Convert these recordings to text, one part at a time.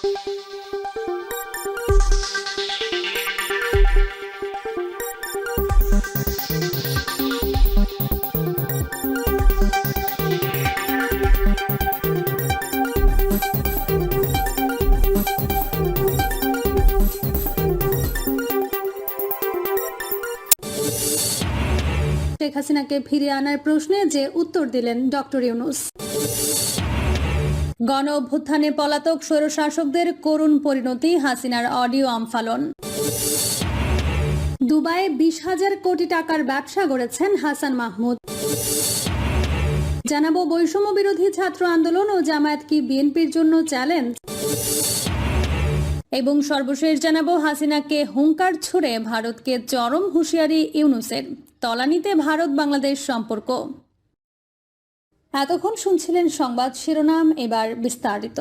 শেখ হাসিনাকে ফিরিয়ে আনার প্রশ্নে যে উত্তর দিলেন ডক্টর ইউনূস। গণ অভ্যুত্থানে পলাতক স্বৈরশাসকদের করুণ পরিণতি, হাসিনার অডিও আমফালন। দুবাইয়ে 20,000 কোটি টাকার ব্যবসা গড়েছেন হাসান মাহমুদ। জানাবো বৈষম্য বিরোধী ছাত্র আন্দোলন ও জামায়াত কি বিএনপির জন্য চ্যালেঞ্জ। এবং সর্বশেষ জানাবো হাসিনাকে হুঙ্কার ছুড়ে ভারতকে চরম হুঁশিয়ারি ইউনূসের, তলানিতে ভারত বাংলাদেশ সম্পর্ক। এতক্ষণ শুনছিলেন সংবাদ শিরোনাম, এবার বিস্তারিত।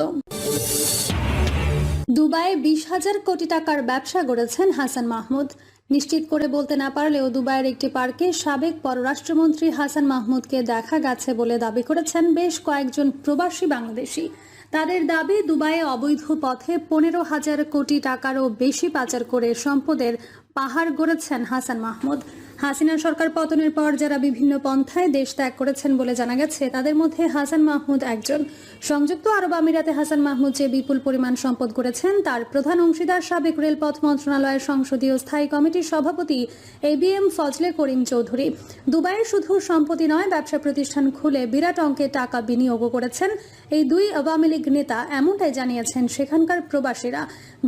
দুবাইয়ে 20,000 কোটি টাকার ব্যবসা গড়েছেন হাসান মাহমুদ। নিশ্চিত করে বলতে না পারলেও দুবাইয়ের একটি পার্কে সাবেক পররাষ্ট্রমন্ত্রী হাসান মাহমুদকে দেখা গেছে বলে দাবি করেছেন বেশ কয়েকজন প্রবাসী বাংলাদেশি। তাদের দাবি, দুবাইয়ে অবৈধ পথে 15,000 কোটি টাকারও বেশি পাচার করে সম্পদের পাহাড় গড়েছেন হাসান মাহমুদ। হাসিনা সরকার পতনের পর যারা বিভিন্ন পন্থায় দেশ ত্যাগ করেছেন বলে জানা গেছে, তাদের মধ্যে হাসান মাহমুদ একজন। সংযুক্ত আরব আমিরাতে হাসান মাহমুদ যে বিপুল পরিমাণ সম্পদ গড়েছেন, তার প্রধান অংশীদার সাবেক রেলপথ মন্ত্রণালয়ের সংসদীয় স্থায়ী কমিটির সভাপতি ABM ফজলে করিম চৌধুরী। দুবাইয়ে শুধু সম্পত্তি নয়, ব্যবসা প্রতিষ্ঠান খুলে বিরাট অঙ্কের টাকা বিনিয়োগও করেছেন এই দুই আওয়ামী লীগ নেতা, এমনটাই জানিয়েছেন সেখানকার প্রবাসীরা।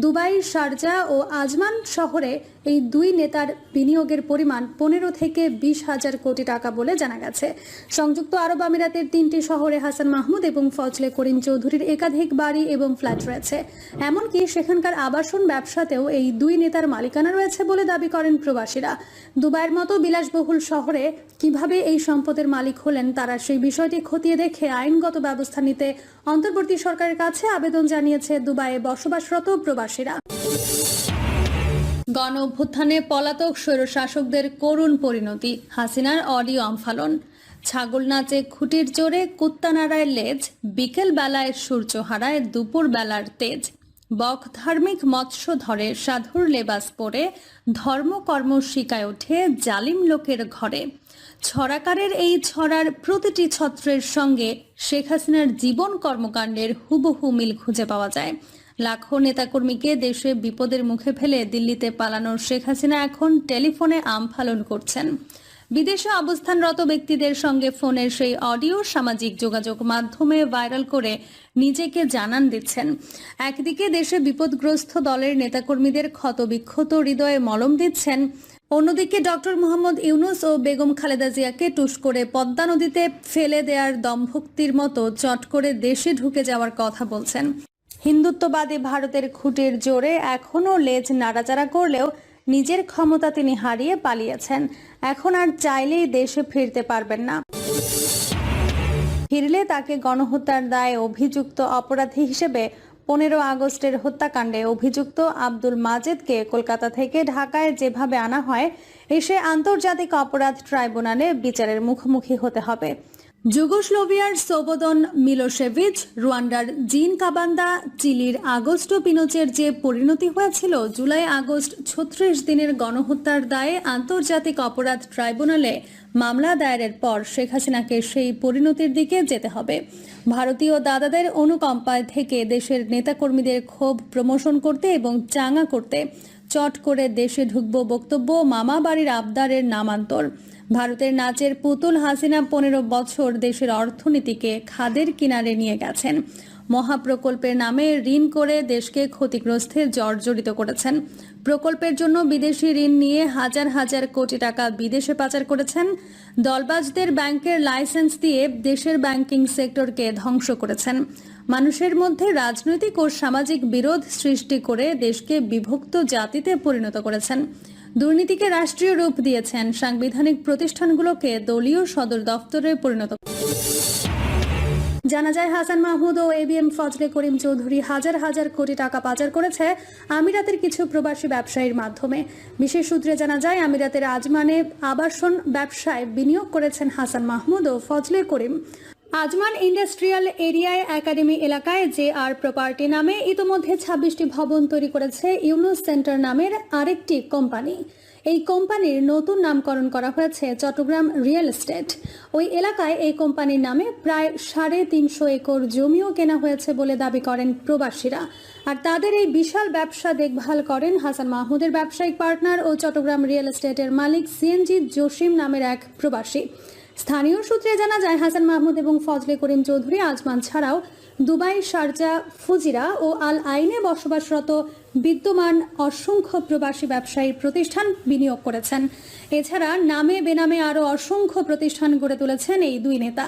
দুবাই, শারজা ও আজমান শহরে এই দুই নেতার বিনিয়োগের পরিমাণ 15 থেকে 20,000 কোটি টাকা বলে জানা গেছে। সংযুক্ত আরব আমিরাতের 3টি শহরে হাসান মাহমুদ এবং ফজলে করিম চৌধুরীর একাধিক বাড়ি এবং ফ্ল্যাট রয়েছে। এমনকি সেখানকার আবাসন ব্যবসাতেও এই দুই নেতার মালিকানা রয়েছে বলে দাবি করেন প্রবাসীরা। দুবাইয়ের মতো বিলাসবহুল শহরে কিভাবে এই সম্পদের মালিক হলেন, তারা সেই বিষয়টি খতিয়ে দেখে আইনগত ব্যবস্থা নিতে অন্তর্বর্তী সরকারের কাছে আবেদন জানিয়েছে দুবাইয়ে বসবাসরত প্রবাসীরা। গণ অভ্যুত্থানে পলাতক স্বৈরশাসকদের করুণ পরিণতি, হাসিনার অডিও আমফালন। ছাগল নাচে খুঁটির জোরে, কুত্তা নাড়ায় লেজ, বিকেল বেলায় সূর্য হারায় দুপুর বেলার তেজ। বক ধার্মিক মৎস্য ধরে, সাধুর লেবাস পরে, ধর্মকর্ম শিকায় ওঠে জালিম লোকের ঘরে। ছড়াকারের এই ছড়ার প্রতিটি ছত্রের সঙ্গে শেখ হাসিনার জীবন কর্মকাণ্ডের হুবহু মিল খুঁজে পাওয়া যায়। লাখো নেতাকর্মীকে দেশে বিপদের মুখে ফেলে দিল্লিতে পালানোর শেখ হাসিনা এখন টেলিফোনে আমফালন করছেন। বিদেশে অবস্থানরত ব্যক্তিদের সঙ্গে ফোনের সেই অডিও সামাজিক যোগাযোগ মাধ্যমে ভাইরাল করে নিজেকে জানান দিচ্ছেন। একদিকে দেশে বিপদগ্রস্ত দলের নেতাকর্মীদের ক্ষতবিক্ষত হৃদয়ে মলম দিচ্ছেন, অন্যদিকে ডক্টর মোহাম্মদ ইউনূস ও বেগম খালেদা জিয়াকে টুস করে পদ্মা নদীতে ফেলে দেওয়ার দম্ভক্তির মতো চট করে দেশে ঢুকে যাওয়ার কথা বলছেন। হিন্দুত্ববাদী ভারতের খুঁটির জোরে এখনও লেজ নাড়াচাড়া করলেও নিজের ক্ষমতা তিনি হারিয়ে পালিয়েছেন। এখন আর চাইলেই দেশে ফিরতে পারবেন না। ফিরলে তাকে গণহত্যার দায়ে অভিযুক্ত অপরাধী হিসেবে 15 আগস্টের হত্যাকাণ্ডে অভিযুক্ত আব্দুল মাজেদকে কলকাতা থেকে ঢাকায় যেভাবে আনা হয়, এসে আন্তর্জাতিক অপরাধ ট্রাইব্যুনালে বিচারের মুখোমুখি হতে হবে। যুগোস্লোভিয়ার সোবোদন মিলোসেভিচ, রুয়ান্ডার জিন কাবান্দা, চিলির আগস্টো পিনোচের যে পরিণতি হয়েছিল, জুলাই আগস্ট 36 দিনের গণহত্যার দায়ে আন্তর্জাতিক অপরাধ ট্রাইব্যুনালে মামলা দায়েরের পর শেখ হাসিনাকে সেই পরিণতির দিকে যেতে হবে। ভারতীয় দাদাদের অনুকম্পায় থেকে দেশের নেতাকর্মীদের ক্ষোভ প্রমোশন করতে এবং চাঙ্গা করতে চট করে দেশে ঢুকবো বক্তব্য মামা বাড়ির আবদারের নামান্তর। ভারতের নাচের পুতুল হাসিনা 15 বছর দেশের অর্থনীতিকে খাদের কিনারে নিয়ে গেছেন। মহাপ্রকল্পের নামে ঋণ করে দেশকে ক্ষতিগ্রস্তে জর্জরিত করেছেন। প্রকল্পের জন্য বিদেশি ঋণ নিয়ে হাজার হাজার কোটি টাকা বিদেশে পাচার করেছেন। দলবাজদের ব্যাংকের লাইসেন্স দিয়ে দেশের ব্যাংকিং সেক্টরকে ধ্বংস করেছেন। মানুষের মধ্যে রাজনৈতিক ও সামাজিক বিরোধ সৃষ্টি করে দেশকে বিভক্ত জাতিতে পরিণত করেছেন। দুর্নীতিকে রাষ্ট্রীয় রূপ দিয়েছেন। সাংবিধানিক প্রতিষ্ঠানগুলোকে দলীয় সদর দফতরে পরিণত। জানা যায়, হাসান মাহমুদ ও ABM ফজলে করিম চৌধুরী হাজার হাজার কোটি টাকা পাচার করেছে আমিরাতের কিছু প্রবাসী ব্যবসায়ীর মাধ্যমে। বিশেষ সূত্রে জানা যায়, আমিরাতের আজমানে আবাসন ব্যবসায় বিনিয়োগ করেছেন হাসান মাহমুদ ও ফজলে করিম। আজমান ইন্ডাস্ট্রিয়াল এরিয়ায় একাডেমি এলাকায় JR প্রপার্টি নামে ইতোমধ্যে 26টি ভবন তৈরি করেছে ইউনুস সেন্টার নামের আরেকটি কোম্পানি। এই কোম্পানির নতুন নামকরণ করা হয়েছে চট্টগ্রাম রিয়েল এস্টেট। ওই এলাকায় এই কোম্পানির নামে প্রায় 350 একর জমিও কেনা হয়েছে বলে দাবি করেন প্রবাসীরা। আর তাদের এই বিশাল ব্যবসা দেখভাল করেন হাসান মাহমুদের ব্যবসায়িক পার্টনার ও চট্টগ্রাম রিয়েল এস্টেটের মালিক CNG জসিম নামের এক প্রবাসী। স্থানীয় সূত্রে জানা যায়, হাসান মাহমুদ এবং ফজলে করিম চৌধুরী আজমান ছাড়াও দুবাই, শারজা, ফুজিরা ও আল আইনে বসবাসরত বিদ্যমান অসংখ্য প্রবাসী ব্যবসায়ী প্রতিষ্ঠান বিনিয়োগ করেছেন। এছাড়া নামে বেনামে আরও অসংখ্য প্রতিষ্ঠান গড়ে তুলেছেন এই দুই নেতা।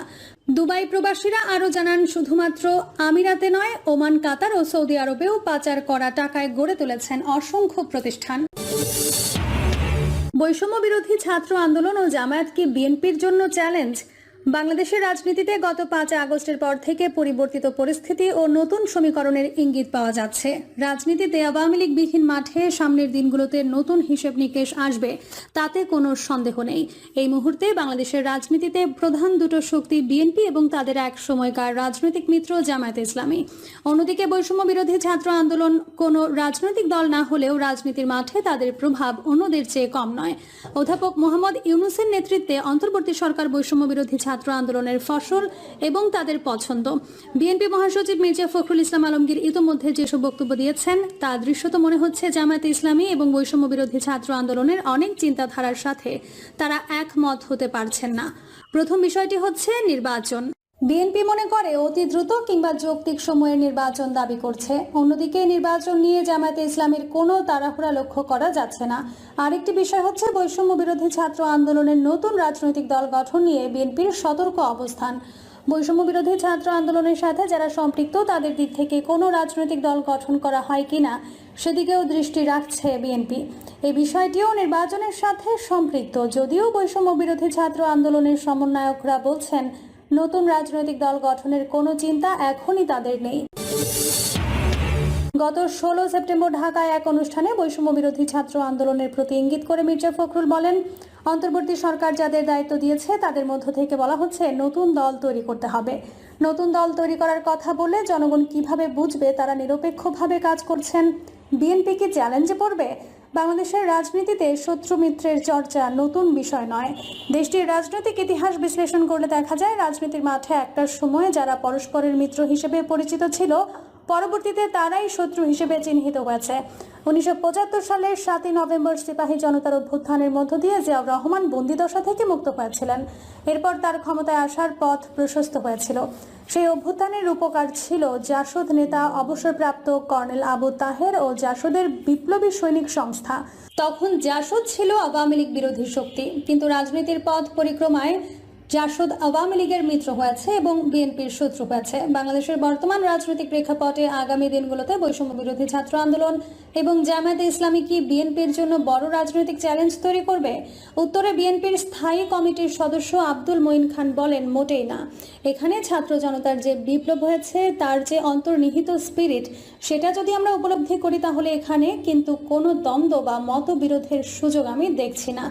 দুবাই প্রবাসীরা আরও জানান, শুধুমাত্র আমিরাতে নয়, ওমান, কাতার ও সৌদি আরবেও পাচার করা টাকায় গড়ে তুলেছেন অসংখ্য প্রতিষ্ঠান। বৈষম্য বিরোধী ছাত্র আন্দোলন ও জামায়াতকে বিএনপির জন্য চ্যালেঞ্জ। বাংলাদেশের রাজনীতিতে গত 5 আগস্টের পর থেকে পরিবর্তিত পরিস্থিতি ও নতুন সমীকরণের ইঙ্গিত পাওয়া যাচ্ছে। রাজনীতিতে আওয়ামী লীগ বিহীন মাঠে সামনের দিনগুলোতে নতুন হিসেব নিকেশ আসবে, তাতে কোনো সন্দেহ নেই। এই মুহূর্তে বাংলাদেশের রাজনীতিতে প্রধান দুটো শক্তি বিএনপি এবং তাদের এক সময়কার রাজনৈতিক মিত্র জামায়াতে ইসলামী। অন্যদিকে বৈষম্য বিরোধী ছাত্র আন্দোলন কোনো রাজনৈতিক দল না হলেও রাজনীতির মাঠে তাদের প্রভাব অন্যদের চেয়ে কম নয়। অধ্যাপক মোহাম্মদ ইউনূসের নেতৃত্বে অন্তর্বর্তী সরকার বৈষম্য বিরোধী ছাত্র আন্দোলনের ফসল এবং তাদের পছন্দ। বিএনপি মহাসচিব মির্জা ফখরুল ইসলাম আলমগীর ইতোমধ্যে যেসব বক্তব্য দিয়েছেন তা দৃশ্যত মনে হচ্ছে জামায়াতে ইসলামী এবং বৈষম্য বিরোধী ছাত্র আন্দোলনের অনেক চিন্তাধারার সাথে তারা একমত হতে পারছেন না। প্রথম বিষয়টি হচ্ছে নির্বাচন। বিএনপি মনে করে অতি দ্রুত কিংবা যৌক্তিক সময়ের নির্বাচন দাবি করছে। অন্যদিকে নির্বাচন নিয়ে জামায়াতে ইসলামীর কোনো তাড়াহুড়া লক্ষ্য করা যাচ্ছে না। আরেকটি বিষয় হচ্ছে বৈষম্য বিরোধী ছাত্র আন্দোলনের নতুন রাজনৈতিক দল গঠন নিয়ে বিএনপির সতর্ক অবস্থান। বৈষম্য বিরোধী ছাত্র আন্দোলনের সাথে যারা সম্পৃক্ত তাদের দিক থেকে কোনো রাজনৈতিক দল গঠন করা হয় কিনা সেদিকেও দৃষ্টি রাখছে বিএনপি। এই বিষয়টিও নির্বাচনের সাথে সম্পৃক্ত, যদিও বৈষম্য বিরোধী ছাত্র আন্দোলনের সমন্বয়করা বলছেন নতুন রাজনৈতিক দল গঠনের কোনো চিন্তা এখনই তাদের নেই। গত 16 সেপ্টেম্বর ঢাকায় এক অনুষ্ঠানে বৈষম্য বিরোধী ছাত্র আন্দোলনের প্রতি ইঙ্গিত করে মির্জা ফখরুল বলেন, অন্তর্বর্তী সরকার যাদের দায়িত্ব দিয়েছে তাদের মধ্য থেকে বলা হচ্ছে নতুন দল তৈরি করতে হবে। নতুন দল তৈরি করার কথা বলে জনগণ কিভাবে বুঝবে তারা নিরপেক্ষভাবে কাজ করছেন? বিএনপি কি চ্যালেঞ্জে পড়বে? বাংলাদেশের রাজনীতিতে শত্রু মিত্রের চর্চা নতুন বিষয় নয়। দেশটির রাজনৈতিক ইতিহাস বিশ্লেষণ করলে দেখা যায়, রাজনীতির মাঠে একটা সময় যারা পরস্পরের মিত্র হিসেবে পরিচিত ছিল, পরবর্তীতে তারাই শত্রু হিসেবে চিহ্নিত হয়েছে। 1975 সালের 7ই নভেম্বর সিপাহী জনতার অভ্যুত্থানের মধ্য দিয়ে জিয়াউর রহমান বন্দিদশা থেকে মুক্ত হয়েছিলেন। এরপর তার ক্ষমতায় আসার পথ প্রশস্ত হয়েছিল। সেই অভ্যুত্থানের রূপকার ছিল জাসদ নেতা অবসরপ্রাপ্ত কর্নেল আবু তাহের ও জাসদের বিপ্লবী সৈনিক সংস্থা। তখন জাসদ ছিল আওয়ামী লীগ বিরোধী শক্তি, কিন্তু রাজনীতির পথ পরিক্রমায় জাসদ আওয়ামী লীগের মিত্র হয়েছে এবং বিএনপির শত্রু হয়েছে। বাংলাদেশের বর্তমান রাজনৈতিক প্রেক্ষাপটে আগামী দিনগুলোতে বৈষম্য বিরোধী ছাত্র আন্দোলন এবং জামায়াতে ইসলামী কি বিএনপির জন্য বড় রাজনৈতিক চ্যালেঞ্জ তৈরি করবে? উত্তরে বিএনপির স্থায়ী কমিটির সদস্য আব্দুল মঈন খান বলেন, মোটেই না। এখানে ছাত্র জনতার যে বিপ্লব হয়েছে তার যে অন্তর্নিহিত স্পিরিট, সেটা যদি আমরা উপলব্ধি করি তাহলে এখানে কিন্তু কোনো দ্বন্দ্ব বা মতবিরোধের সুযোগ আমি দেখছি না।